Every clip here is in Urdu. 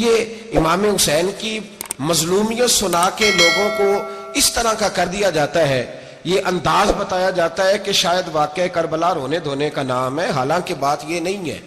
یہ امام حسین کی مظلومیت سنا کے لوگوں کو اس طرح کا کر دیا جاتا ہے، یہ انداز بتایا جاتا ہے کہ شاید واقعہ کربلا رونے دھونے کا نام ہے، حالانکہ بات یہ نہیں ہے۔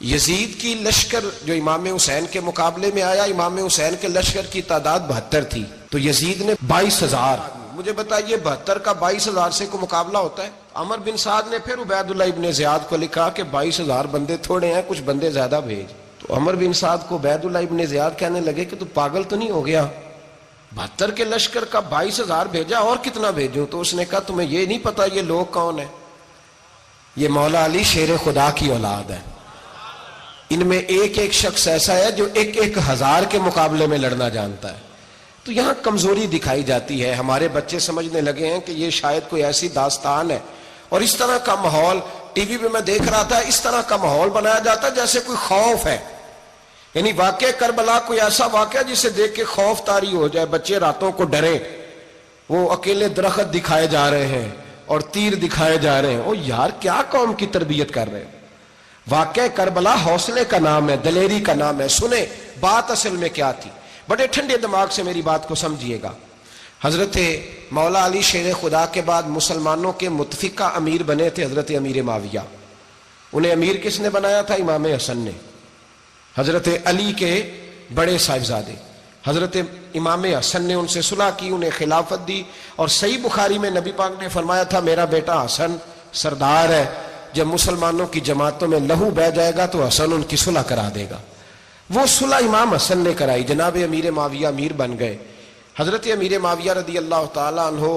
یزید کی لشکر جو امام حسین کے مقابلے میں آیا، امام حسین کے لشکر کی تعداد 72 تھی، تو یزید نے 22,000، مجھے بتائیے 72 کا 22,000 سے کوئی مقابلہ ہوتا ہے؟ عمر بن سعد نے پھر عبید اللہ ابن زیاد کو لکھا کہ 22,000 بندے تھوڑے ہیں، کچھ بندے زیادہ بھیج۔ تو عمر بن سعد کو عبید اللہ ابن زیاد کہنے لگے کہ تو پاگل تو نہیں ہو گیا، 72 کے لشکر کا 22,000 بھیجا، اور کتنا بھیجوں؟ تو اس نے کہا تمہیں یہ نہیں پتا یہ لوگ کون ہیں؟ یہ مولا علی شیر خدا کی اولاد ہے، ان میں ایک ایک شخص ایسا ہے جو 1,000 کے مقابلے میں لڑنا جانتا ہے۔ تو یہاں کمزوری دکھائی جاتی ہے، ہمارے بچے سمجھنے لگے ہیں کہ یہ شاید کوئی ایسی داستان ہے، اور اس طرح کا ماحول ٹی وی پہ میں دیکھ رہا تھا، اس طرح کا ماحول بنایا جاتا ہے جیسے کوئی خوف ہے، یعنی واقعہ کربلا کوئی ایسا واقعہ جسے دیکھ کے خوف طاری ہو جائے، بچے راتوں کو ڈریں، وہ اکیلے درخت دکھائے جا رہے ہیں اور تیر دکھائے جا رہے ہیں۔ او یار کیا قوم کی تربیت کر رہے ہیں؟ واقعہ کربلا حوصلے کا نام ہے، دلیری کا نام ہے۔ سنیں بات اصل میں کیا تھی، بڑے ٹھنڈے دماغ سے میری بات کو سمجھیے گا۔ حضرت مولا علی شیر خدا کے بعد مسلمانوں کے متفقہ امیر بنے تھے حضرت امیر معاویہ۔ انہیں امیر کس نے بنایا تھا؟ امام حسن نے، حضرت علی کے بڑے صاحبزادے۔ حضرت امام حسن نے ان سے صلح کی، انہیں خلافت دی، اور صحیح بخاری میں نبی پاک نے فرمایا تھا میرا بیٹا حسن سردار ہے، جب مسلمانوں کی جماعتوں میں لہو بہ جائے گا تو حسن ان کی صلح کرا دے گا۔ وہ صلح امام حسن نے کرائی، جناب امیر معاویہ امیر بن گئے۔ حضرت امیر معاویہ رضی اللہ تعالیٰ عنہ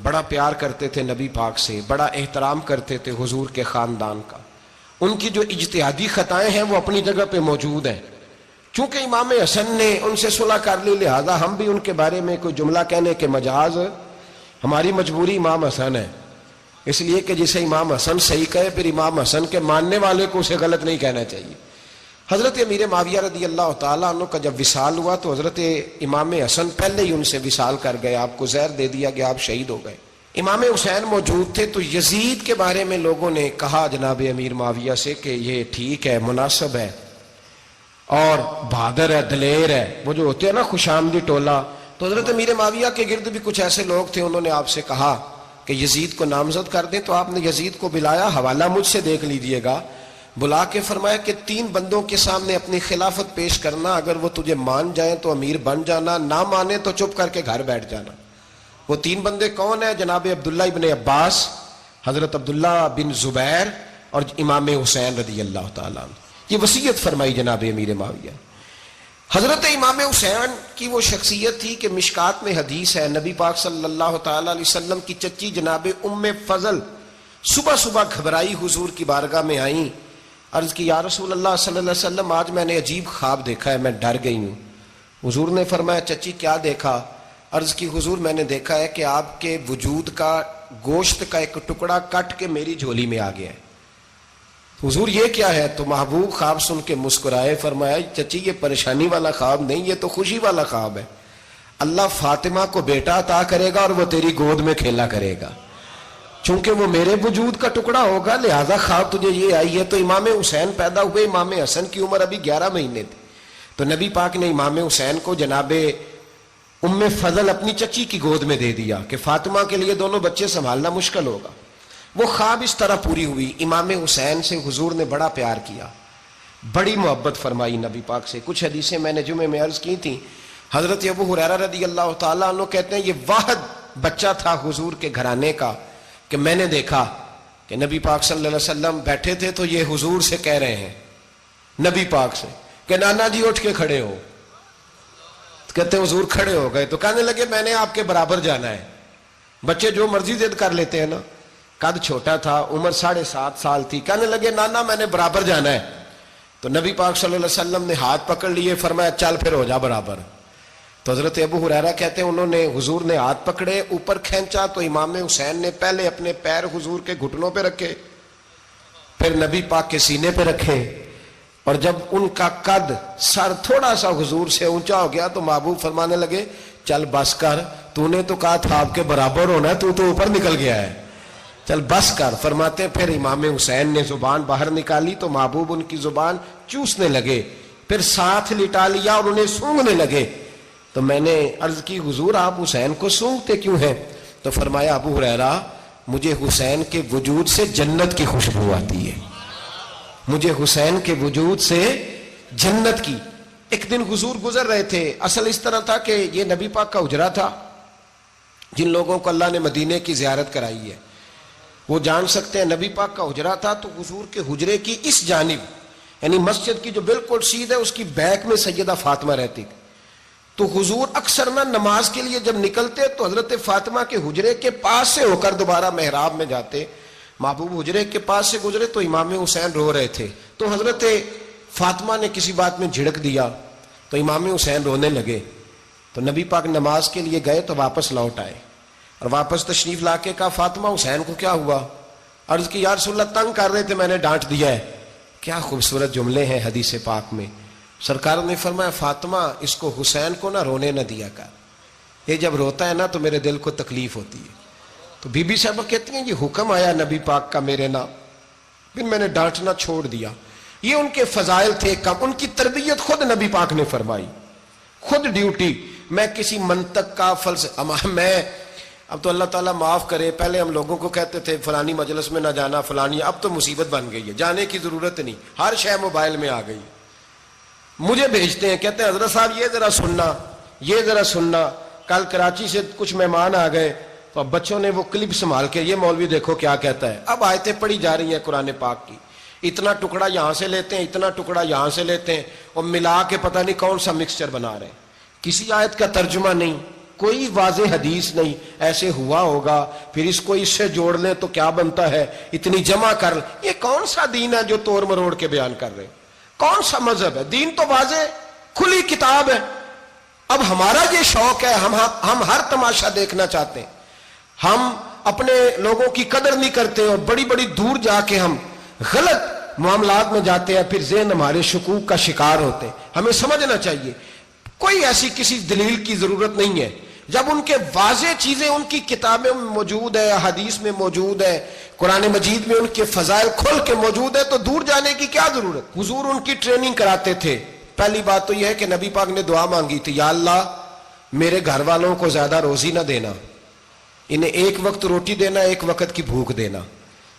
بڑا پیار کرتے تھے نبی پاک سے، بڑا احترام کرتے تھے حضور کے خاندان کا۔ ان کی جو اجتہادی خطائیں ہیں وہ اپنی جگہ پہ موجود ہیں، چونکہ امام حسن نے ان سے صلح کر لی، لہذا ہم بھی ان کے بارے میں کوئی جملہ کہنے کے مجاز، ہماری مجبوری امام حسن ہے، اس لیے کہ جسے امام حسن صحیح کہے پھر امام حسن کے ماننے والے کو اسے غلط نہیں کہنا چاہیے۔ حضرت امیر معاویہ رضی اللہ تعالیٰ عنہ کا جب وصال ہوا تو حضرت امام حسن پہلے ہی ان سے وصال کر گئے، آپ کو زہر دے دیا گیا، آپ شہید ہو گئے۔ امام حسین موجود تھے، تو یزید کے بارے میں لوگوں نے کہا جناب امیر معاویہ سے کہ یہ ٹھیک ہے، مناسب ہے، اور بہادر ہے، دلیر ہے، وہ جو ہوتے ہیں نا خوش آمدی ٹولہ۔ تو حضرت امیر معاویہ کے گرد بھی کچھ ایسے لوگ تھے، انہوں نے آپ سے کہا کہ یزید کو نامزد کر دیں، تو آپ نے یزید کو بلایا، حوالہ مجھ سے دیکھ لیجئے گا، بلا کے فرمایا کہ 3 بندوں کے سامنے اپنی خلافت پیش کرنا، اگر وہ تجھے مان جائیں تو امیر بن جانا، نہ مانے تو چپ کر کے گھر بیٹھ جانا۔ وہ 3 بندے کون ہیں؟ جناب عبداللہ ابن عباس، حضرت عبداللہ بن زبیر، اور امام حسین رضی اللہ تعالیٰ عنہ۔ یہ وصیت فرمائی جناب امیر معاویہ۔ حضرت امام حسین کی وہ شخصیت تھی کہ مشکات میں حدیث ہے، نبی پاک صلی اللہ تعالیٰ علیہ وسلم کی چچی جناب ام فضل صبح صبح گھبرائی حضور کی بارگاہ میں آئیں، عرض کی یا رسول اللہ صلی اللہ علیہ وسلم آج میں نے عجیب خواب دیکھا ہے، میں ڈر گئی ہوں۔ حضور نے فرمایا چچی کیا دیکھا؟ عرض کی حضور میں نے دیکھا ہے کہ آپ کے وجود کا گوشت کا ایک ٹکڑا کٹ کے میری جھولی میں آ گیا ہے۔ حضور یہ کیا ہے؟ تو محبوب خواب سن کے مسکرائے، فرمایا چچی یہ پریشانی والا خواب نہیں، یہ تو خوشی والا خواب ہے، اللہ فاطمہ کو بیٹا عطا کرے گا اور وہ تیری گود میں کھیلا کرے گا، چونکہ وہ میرے وجود کا ٹکڑا ہوگا لہذا خواب تجھے یہ آئی ہے۔ تو امام حسین پیدا ہوئے، امام حسن کی عمر ابھی 11 مہینے تھی، تو نبی پاک نے امام حسین کو جناب ام فضل اپنی چچی کی گود میں دے دیا کہ فاطمہ کے لیے دونوں بچے سنبھالنا مشکل ہوگا۔ وہ خواب اس طرح پوری ہوئی۔ امام حسین سے حضور نے بڑا پیار کیا، بڑی محبت فرمائی نبی پاک سے۔ کچھ حدیثیں میں نے جمعے میں عرض کی تھیں، حضرت ابو ہریرہ رضی اللہ تعالیٰ عنہ کہتے ہیں یہ واحد بچہ تھا حضور کے گھرانے کا کہ میں نے دیکھا کہ نبی پاک صلی اللہ علیہ وسلم بیٹھے تھے تو یہ حضور سے کہہ رہے ہیں، نبی پاک سے، کہ نانا جی اٹھ کے کھڑے ہو۔ کہتے ہیں حضور کھڑے ہو گئے، تو کہنے لگے میں نے آپ کے برابر جانا ہے۔ بچے جو مرضی ضد کر لیتے ہیں نا، قد چھوٹا تھا، عمر 7.5 سال تھی، کہنے لگے نانا میں نے برابر جانا ہے۔ تو نبی پاک صلی اللہ علیہ وسلم نے ہاتھ پکڑ لیے، فرمایا چل پھر ہو جا برابر۔ تو حضرت ابو ہریرہ کہتے ہیں انہوں نے حضور نے ہاتھ پکڑے، اوپر کھینچا تو امام حسین نے پہلے اپنے پیر حضور کے گھٹنوں پہ رکھے، پھر نبی پاک کے سینے پہ رکھے، اور جب ان کا قد سر تھوڑا سا حضور سے اونچا ہو گیا تو محبوب فرمانے لگے چل بس کر، تو نے تو کہا تھا آپ کے برابر ہونا ہے، تو اوپر نکل گیا ہے، چل بس کر۔ فرماتے پھر امام حسین نے زبان باہر نکالی تو محبوب ان کی زبان چوسنے لگے، پھر ساتھ لٹا لیا اور انہیں سونگنے لگے. تو میں نے عرض کی حضور آپ حسین کو سونگتے کیوں ہیں؟ تو فرمایا ابو ہریرہ مجھے حسین کے وجود سے جنت کی خوشبو آتی ہے، مجھے حسین کے وجود سے جنت کی. ایک دن حضور گزر رہے تھے. اصل اس طرح تھا کہ یہ نبی پاک کا حجرہ تھا. جن لوگوں کو اللہ نے مدینے کی زیارت کرائی ہے وہ جان سکتے ہیں نبی پاک کا حجرہ تھا. تو حضور کے حجرے کی اس جانب یعنی مسجد کی جو بالکل سیدھ ہے اس کی بیک میں سیدہ فاطمہ رہتی تھی. تو حضور اکثر نہ نماز کے لیے جب نکلتے تو حضرت فاطمہ کے حجرے کے پاس سے ہو کر دوبارہ محراب میں جاتے. محبوب حجرے کے پاس سے گزرے تو امام حسین رو رہے تھے. تو حضرت فاطمہ نے کسی بات میں جھڑک دیا تو امام حسین رونے لگے. تو نبی پاک نماز کے لیے گئے تو واپس لوٹ آئے اور واپس تشریف لا کے کہا فاطمہ حسین کو کیا ہوا؟ عرض کی یا رسول اللہ تنگ کر رہے تھے میں نے ڈانٹ دیا ہے. کیا خوبصورت جملے ہیں حدیث پاک میں. سرکار نے فرمایا فاطمہ اس کو حسین کو نہ رونے نہ دیا کر، یہ جب روتا ہے نا تو میرے دل کو تکلیف ہوتی ہے. تو بی بی صاحبہ کہتی ہیں یہ حکم آیا نبی پاک کا میرے نام، پھر میں نے ڈانٹنا چھوڑ دیا. یہ ان کے فضائل تھے کم، ان کی تربیت خود نبی پاک نے فرمائی، خود ڈیوٹی. میں کسی منطق کا میں اب تو اللہ تعالیٰ معاف کرے، پہلے ہم لوگوں کو کہتے تھے فلانی مجلس میں نہ جانا فلانی، اب تو مصیبت بن گئی ہے، جانے کی ضرورت نہیں، ہر شے موبائل میں آ گئی. مجھے بھیجتے ہیں کہتے ہیں حضرت صاحب یہ ذرا سننا یہ ذرا سننا. کل کراچی سے کچھ مہمان آ گئے تو اب بچوں نے وہ کلپ سنبھال کے یہ مولوی دیکھو کیا کہتا ہے. اب آیتیں پڑھی جا رہی ہیں قرآن پاک کی، اتنا ٹکڑا یہاں سے لیتے ہیں اتنا ٹکڑا یہاں سے لیتے ہیں اور ملا کے پتہ نہیں کون سا مکسچر بنا رہے ہیں. کسی آیت کا ترجمہ نہیں، کوئی واضح حدیث نہیں. ایسے ہوا ہوگا پھر اس کو اس سے جوڑ لیں تو کیا بنتا ہے، اتنی جمع کر. یہ کون سا دین ہے جو توڑ مروڑ کے بیان کر رہے ہیں؟ کون سا مذہب ہے؟ دین تو واضح کھلی کتاب ہے. اب ہمارا یہ شوق ہے، ہم ہر تماشا دیکھنا چاہتے ہیں، ہم اپنے لوگوں کی قدر نہیں کرتے اور بڑی بڑی دور جا کے ہم غلط معاملات میں جاتے ہیں، پھر ذہن ہمارے شکوک کا شکار ہوتے ہیں. ہمیں سمجھنا چاہیے کوئی ایسی کسی دلیل کی ضرورت نہیں ہے. جب ان کے واضح چیزیں ان کی کتابیں میں موجود ہے، حدیث میں موجود ہے، قرآن مجید میں ان کے فضائل کھل کے موجود ہے تو دور جانے کی کیا ضرورت. حضور ان کی ٹریننگ کراتے تھے. پہلی بات تو یہ ہے کہ نبی پاک نے دعا مانگی تھی یا اللہ میرے گھر والوں کو زیادہ روزی نہ دینا، انہیں ایک وقت روٹی دینا ایک وقت کی بھوک دینا.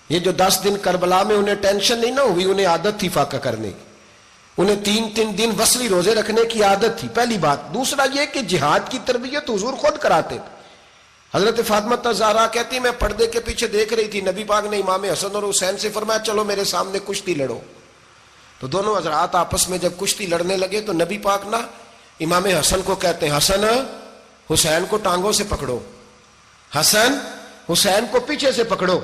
یہ جو 10 دن کربلا میں انہیں ٹینشن نہیں نہ ہوئی، انہیں عادت تھی فاقہ کرنے کی، انہیں 3 دن وصلی روزے رکھنے کی عادت تھی. پہلی بات. دوسرا یہ کہ جہاد کی تربیت حضور خود کراتے تھے. حضرت فاطمہ زہرا کہتی میں پردے کے پیچھے دیکھ رہی تھی، نبی پاک نے امام حسن اور حسین سے فرمایا چلو میرے سامنے کشتی لڑو. تو دونوں حضرات آپس میں جب کشتی لڑنے لگے تو نبی پاک نا امام حسن کو کہتے ہیں حسن حسین کو ٹانگوں سے پکڑو، حسن حسین کو پیچھے سے پکڑو.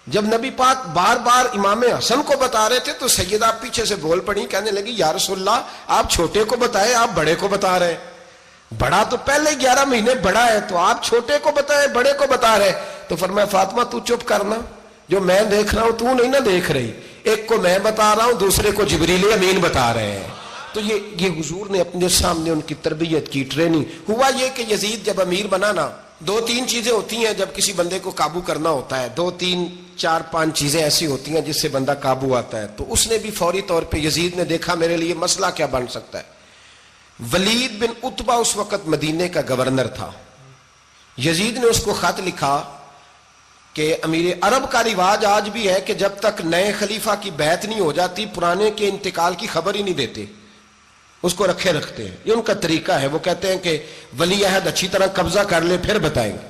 جب نبی پاک بار بار امام حسن کو بتا رہے تھے تو سیدہ پیچھے سے بول پڑی، کہنے لگی یا رسول اللہ آپ چھوٹے کو بتائے آپ بڑے کو بتا رہے. بڑا تو پہلے 11 مہینے بڑا ہے تو آپ چھوٹے کو بتائے بڑے کو بتا رہے. تو فرمایا فاطمہ تو چپ کرنا، جو میں دیکھ رہا ہوں تو نہیں نہ دیکھ رہی، ایک کو میں بتا رہا ہوں دوسرے کو جبریل امین بتا رہے ہیں. تو یہ حضور نے اپنے سامنے ان کی تربیت کی، ٹریننگ. ہوا یہ کہ یزید جب امیر بنا نا 2-3 چیزیں ہوتی ہیں جب کسی بندے کو قابو کرنا ہوتا ہے، 2-3-4-5 چیزیں ایسی ہوتی ہیں جس سے بندہ قابو آتا ہے. تو اس نے بھی فوری طور پہ یزید نے دیکھا میرے لیے مسئلہ کیا بن سکتا ہے. ولید بن عتبہ اس وقت مدینے کا گورنر تھا. یزید نے اس کو خط لکھا کہ امیر عرب کا رواج آج بھی ہے کہ جب تک نئے خلیفہ کی بیعت نہیں ہو جاتی پرانے کے انتقال کی خبر ہی نہیں دیتے، اس کو رکھے رکھتے ہیں. یہ ان کا طریقہ ہے. وہ کہتے ہیں کہ ولی عہد اچھی طرح قبضہ کر لے پھر بتائیں گے.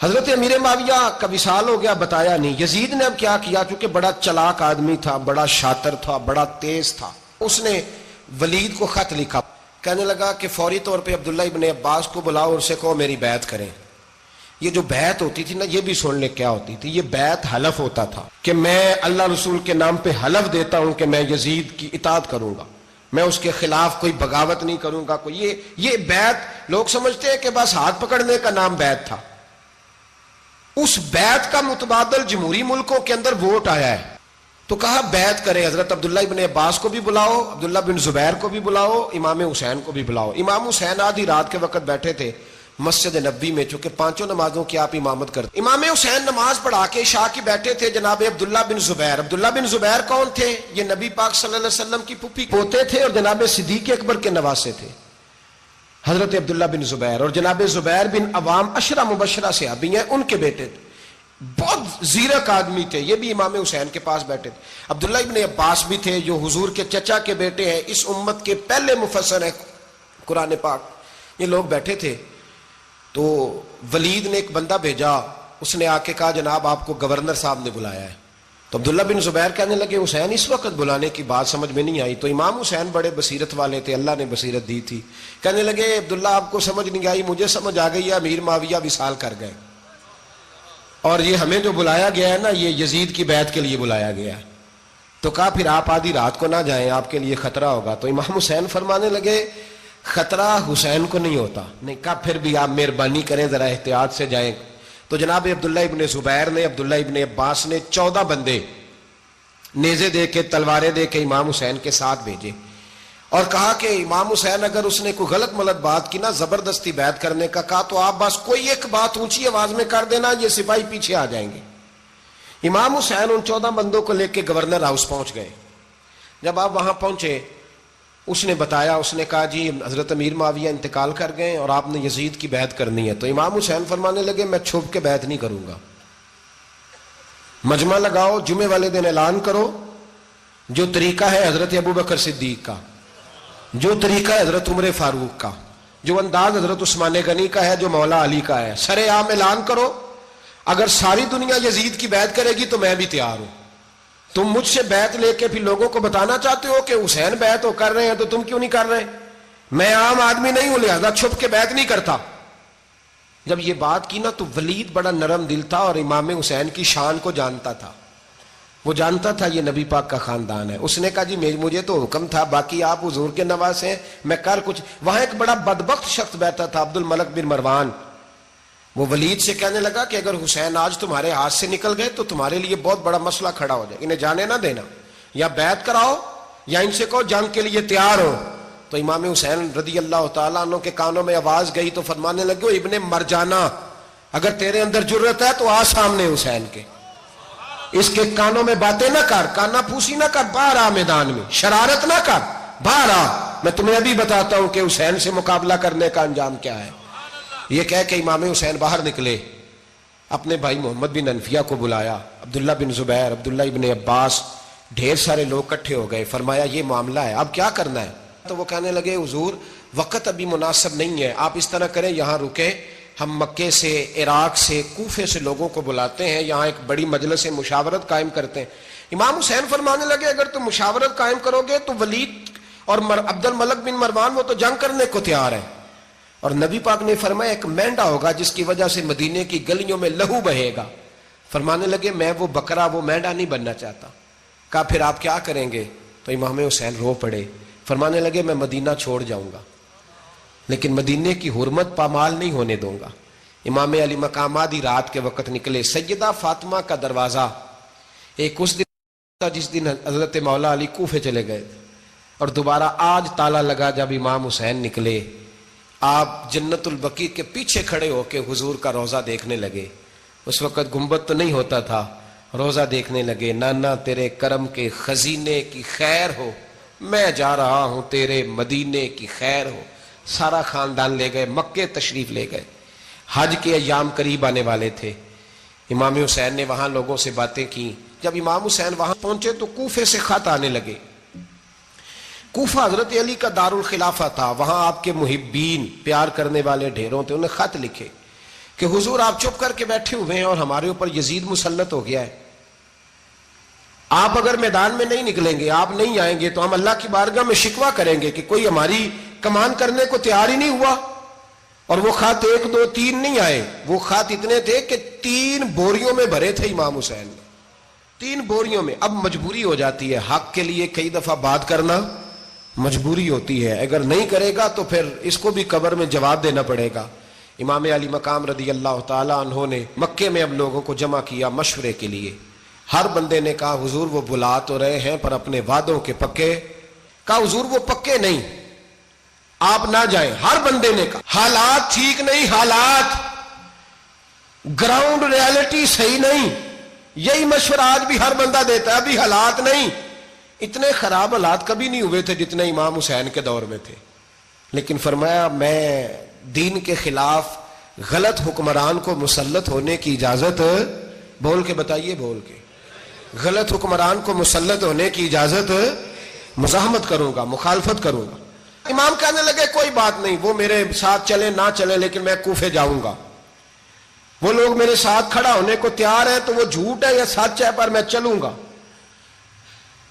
حضرت امیر معاویہ کا وصال ہو گیا، بتایا نہیں. یزید نے اب کیا کیا، چونکہ بڑا چلاک آدمی تھا، بڑا شاطر تھا، بڑا تیز تھا، اس نے ولید کو خط لکھا. کہنے لگا کہ فوری طور پہ عبداللہ ابن عباس کو بلاؤ اور اسے کہو میری بیعت کریں. یہ جو بیعت ہوتی تھی نا یہ بھی سن لے کیا ہوتی تھی. یہ بیعت حلف ہوتا تھا کہ میں اللہ رسول کے نام پہ حلف دیتا ہوں کہ میں یزید کی اطاعت کروں گا، میں اس کے خلاف کوئی بغاوت نہیں کروں گا. کوئی یہ بیعت لوگ سمجھتے ہیں کہ بس ہاتھ پکڑنے کا نام بیعت تھا. اس بیعت کا متبادل جمہوری ملکوں کے اندر ووٹ آیا ہے. تو کہا بیعت کرے. حضرت عبداللہ ابن عباس کو بھی بلاؤ، عبداللہ بن زبیر کو بھی بلاؤ، امام حسین کو بھی بلاؤ. امام حسین آدھی رات کے وقت بیٹھے تھے، مسجد نبوی میں، چونکہ 5 نمازوں کی آپ امامت کرتے. امام حسین نماز پڑھا کے عشاء کی بیٹھے تھے جناب عبداللہ بن زبیر. عبداللہ بن زبیر کون تھے؟ یہ نبی پاک صلی اللہ علیہ وسلم کی پھوپھی پوتے تھے اور جناب صدیق اکبر کے نواسے تھے حضرت عبداللہ بن زبیر. اور جناب زبیر بن عوام عشرہ مبشرہ صحابی ہیں، ان کے بیٹے تھے. بہت زیرک آدمی تھے، یہ بھی امام حسین کے پاس بیٹھے تھے. عبداللہ ابن عباس بھی تھے جو حضور کے چچا کے بیٹے ہیں، اس امت کے پہلے مفسر ہیں قرآن پاک. یہ لوگ بیٹھے تھے تو ولید نے ایک بندہ بھیجا، اس نے آ کے کہا جناب آپ کو گورنر صاحب نے بلایا ہے. تو عبداللہ بن زبیر کہنے لگے حسین اس وقت بلانے کی بات سمجھ میں نہیں آئی. تو امام حسین بڑے بصیرت والے تھے، اللہ نے بصیرت دی تھی. کہنے لگے عبداللہ آپ کو سمجھ نہیں آئی، مجھے سمجھ آ گئی ہے، امیر معاویہ وصال کر گئے اور یہ ہمیں جو بلایا گیا ہے نا یہ یزید کی بیعت کے لیے بلایا گیا ہے. تو کہا پھر آپ آدھی رات کو نہ جائیں، آپ کے لیے خطرہ ہوگا. تو امام حسین فرمانے لگے خطرہ حسین کو نہیں ہوتا. نہیں کہا پھر بھی آپ مہربانی کریں ذرا احتیاط سے جائیں. تو جناب عبداللہ ابن زبیر نے، عبداللہ ابن عباس نے 14 بندے نیزے دے کے تلواریں دے کے امام حسین کے ساتھ بھیجے اور کہا کہ امام حسین اگر اس نے کوئی غلط ملت بات کی نا، زبردستی بیعت کرنے کا کہا، تو آپ بس کوئی ایک بات اونچی آواز میں کر دینا، یہ سپاہی پیچھے آ جائیں گے. امام حسین ان 14 بندوں کو لے کے گورنر ہاؤس پہنچ گئے. جب آپ وہاں پہنچے اس نے بتایا، اس نے کہا جی حضرت امیر معاویہ انتقال کر گئے اور آپ نے یزید کی بیعت کرنی ہے. تو امام حسین فرمانے لگے میں چھپ کے بیعت نہیں کروں گا، مجمع لگاؤ، جمعے والے دن اعلان کرو. جو طریقہ ہے حضرت ابوبکر صدیق کا، جو طریقہ ہے حضرت عمر فاروق کا، جو انداز حضرت عثمان غنی کا ہے، جو مولا علی کا ہے، سر عام اعلان کرو. اگر ساری دنیا یزید کی بیعت کرے گی تو میں بھی تیار ہوں. تم مجھ سے بیعت لے کے پھر لوگوں کو بتانا چاہتے ہو کہ حسین بیعت ہو کر رہے ہیں تو تم کیوں نہیں کر رہے؟ میں عام آدمی نہیں ہوں، لہذا چھپ کے بیعت نہیں کرتا. جب یہ بات کی نا تو ولید بڑا نرم دل تھا اور امام حسین کی شان کو جانتا تھا. وہ جانتا تھا یہ نبی پاک کا خاندان ہے. اس نے کہا جی مجھے تو حکم تھا، باقی آپ حضور کے نواسے ہیں، میں کر کچھ. وہاں ایک بڑا بدبخت شخص بیٹھا تھا عبد الملک بن مروان. وہ ولید سے کہنے لگا کہ اگر حسین آج تمہارے ہاتھ سے نکل گئے تو تمہارے لیے بہت بڑا مسئلہ کھڑا ہو جائے، انہیں جانے نہ دینا، یا بیعت کراؤ یا ان سے کہو جنگ کے لیے تیار ہو. تو امام حسین رضی اللہ تعالیٰ عنہ کے کانوں میں آواز گئی تو فرمانے لگے ابن مرجانہ اگر تیرے اندر جرت ہے تو آ سامنے حسین کے، اس کے کانوں میں باتیں نہ کر، کانا پھوسی نہ کر، باہر آ میدان میں، شرارت نہ کر، باہر آ، میں تمہیں ابھی بتاتا ہوں کہ حسین سے مقابلہ کرنے کا انجام کیا ہے. یہ کہہ کہ امام حسین باہر نکلے، اپنے بھائی محمد بن انفیہ کو بلایا، عبداللہ بن زبیر، عبداللہ ابن عباس، ڈھیر سارے لوگ کٹھے ہو گئے. فرمایا یہ معاملہ ہے، اب کیا کرنا ہے؟ تو وہ کہنے لگے حضور وقت ابھی مناسب نہیں ہے، آپ اس طرح کریں یہاں رکے، ہم مکے سے، عراق سے، کوفے سے لوگوں کو بلاتے ہیں، یہاں ایک بڑی مجلس مشاورت قائم کرتے ہیں. امام حسین فرمانے لگے اگر تم مشاورت قائم کرو گے تو ولید اور عبد الملک بن مروان وہ تو جنگ کرنے کو تیار ہیں، اور نبی پاک نے فرمایا ایک مینڈا ہوگا جس کی وجہ سے مدینے کی گلیوں میں لہو بہے گا. فرمانے لگے میں وہ بکرا، وہ مینڈا نہیں بننا چاہتا. کہا پھر آپ کیا کریں گے؟ تو امام حسین رو پڑے، فرمانے لگے میں مدینہ چھوڑ جاؤں گا لیکن مدینے کی حرمت پامال نہیں ہونے دوں گا. امام علی مقام آدھی رات کے وقت نکلے. سیدہ فاطمہ کا دروازہ ایک اس دن تھا جس دن حضرت مولا علی کوفے چلے گئے اور دوبارہ آج تالا لگا جب امام حسین نکلے. آپ جنت البقیع کے پیچھے کھڑے ہو کے حضور کا روضہ دیکھنے لگے. اس وقت گنبد تو نہیں ہوتا تھا، روضہ دیکھنے لگے. نانا تیرے کرم کے خزینے کی خیر ہو، میں جا رہا ہوں تیرے مدینے کی خیر ہو. سارا خاندان لے گئے، مکے تشریف لے گئے. حج کے ایام قریب آنے والے تھے. امام حسین نے وہاں لوگوں سے باتیں کی. جب امام حسین وہاں پہنچے تو کوفے سے خط آنے لگے. کوفہ حضرت علی کا دارالخلافہ تھا، وہاں آپ کے محبین، پیار کرنے والے ڈھیروں تھے. انہیں خط لکھے کہ حضور آپ چپ کر کے بیٹھے ہوئے ہیں اور ہمارے اوپر یزید مسلط ہو گیا ہے. آپ اگر میدان میں نہیں نکلیں گے، آپ نہیں آئیں گے تو ہم اللہ کی بارگاہ میں شکوہ کریں گے کہ کوئی ہماری کمان کرنے کو تیار ہی نہیں ہوا. اور وہ خط 1 2 3 نہیں آئے، وہ خط اتنے تھے کہ 3 بوریوں میں بھرے تھے امام حسین نے، 3 بوریوں میں. اب مجبوری ہو جاتی ہے، حق کے لیے کئی دفعہ بات کرنا مجبوری ہوتی ہے، اگر نہیں کرے گا تو پھر اس کو بھی قبر میں جواب دینا پڑے گا. امام علی مقام رضی اللہ تعالیٰ عنہ نے مکے میں اب لوگوں کو جمع کیا مشورے کے لیے. ہر بندے نے کہا حضور وہ بلا تو رہے ہیں پر اپنے وعدوں کے پکے. کہا حضور وہ پکے نہیں، آپ نہ جائیں. ہر بندے نے کہا حالات ٹھیک نہیں, حالات گراؤنڈ ریالٹی صحیح نہیں. یہی مشورہ آج بھی ہر بندہ دیتا ہے, ابھی حالات نہیں. اتنے خراب حالات کبھی نہیں ہوئے تھے جتنے امام حسین کے دور میں تھے. لیکن فرمایا میں دین کے خلاف غلط حکمران کو مسلط ہونے کی اجازت, بول کے بتائیے, بول کے, غلط حکمران کو مسلط ہونے کی اجازت, مزاحمت کروں گا, مخالفت کروں گا. امام کہنے لگے کوئی بات نہیں, وہ میرے ساتھ چلے نہ چلے لیکن میں کوفے جاؤں گا. وہ لوگ میرے ساتھ کھڑا ہونے کو تیار ہے تو وہ جھوٹ ہے یا سچ ہے, پر میں چلوں گا.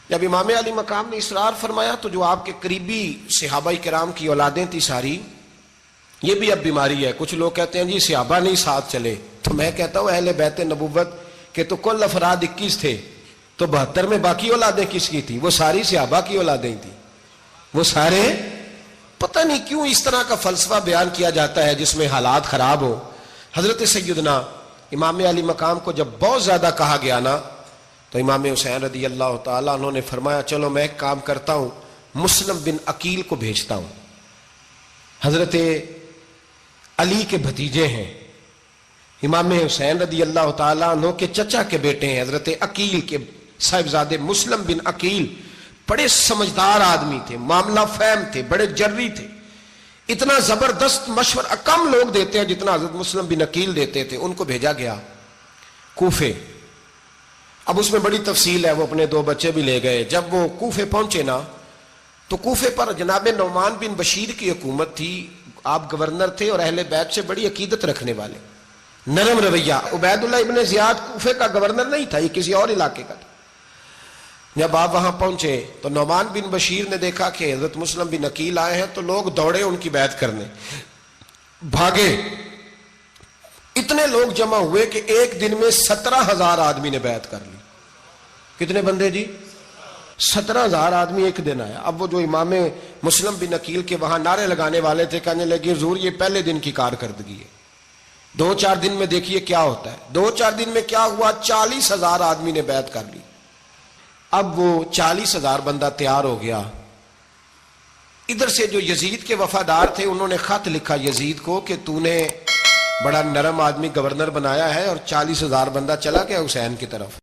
جب امام علی مقام نے اصرار فرمایا تو جو آپ کے قریبی صحابہ کرام کی اولادیں تھی ساری, یہ بھی اب بیماری ہے. کچھ لوگ کہتے ہیں جی صحابہ نہیں ساتھ چلے, تو میں کہتا ہوں اہل بیت نبوت کے تو کل افراد 21 تھے, تو 72 میں باقی اولادیں کس کی تھی؟ وہ ساری صحابہ کی اولادیں تھیں. وہ سارے, پتہ نہیں کیوں اس طرح کا فلسفہ بیان کیا جاتا ہے جس میں حالات خراب ہو. حضرت سیدنا امام علی مقام کو جب بہت زیادہ کہا گیا نا, تو امام حسین رضی اللہ تعالیٰ انہوں نے فرمایا چلو میں ایک کام کرتا ہوں, مسلم بن عقیل کو بھیجتا ہوں. حضرت علی کے بھتیجے ہیں, امام حسین رضی اللہ تعالیٰ عنہ کے چچا کے بیٹے ہیں, حضرت عقیل کے صاحبزادے مسلم بن عقیل. بڑے سمجھدار آدمی تھے, معاملہ فہم تھے, بڑے جری تھے. اتنا زبردست مشورہ کم لوگ دیتے ہیں جتنا حضرت مسلم بن عقیل دیتے تھے. ان کو بھیجا گیا کوفے. اب اس میں بڑی تفصیل ہے, وہ اپنے 2 بچے بھی لے گئے. جب وہ کوفے پہنچے نا, تو کوفے پر جناب نعمان بن بشیر کی حکومت تھی. آپ گورنر تھے اور اہل بیت سے بڑی عقیدت رکھنے والے, نرم رویہ. عبید اللہ ابن زیاد کوفے کا گورنر نہیں تھا, یہ کسی اور علاقے کا تھا. جب آپ وہاں پہنچے تو نعمان بن بشیر نے دیکھا کہ حضرت مسلم بن عقیل آئے ہیں, تو لوگ دوڑے ان کی بیعت کرنے, بھاگے. اتنے لوگ جمع ہوئے کہ ایک دن میں 17,000 آدمی نے بیعت کر لی. کتنے بندے جی؟ 17,000 آدمی ایک دن آیا. اب وہ جو امام مسلم بن عقیل کے وہاں نعرے لگانے والے تھے, کہنے لگے حضور یہ پہلے دن کی کارکردگی ہے, 2-4 دن میں دیکھیے کیا ہوتا ہے. 2-4 دن میں کیا ہوا, 40,000 آدمی نے بیعت کر لی. اب وہ 40,000 بندہ تیار ہو گیا. ادھر سے جو یزید کے وفادار تھے انہوں نے خط لکھا یزید کو کہ تو نے بڑا نرم آدمی گورنر بنایا ہے, اور 40,000 بندہ چلا گیا حسین کی طرف.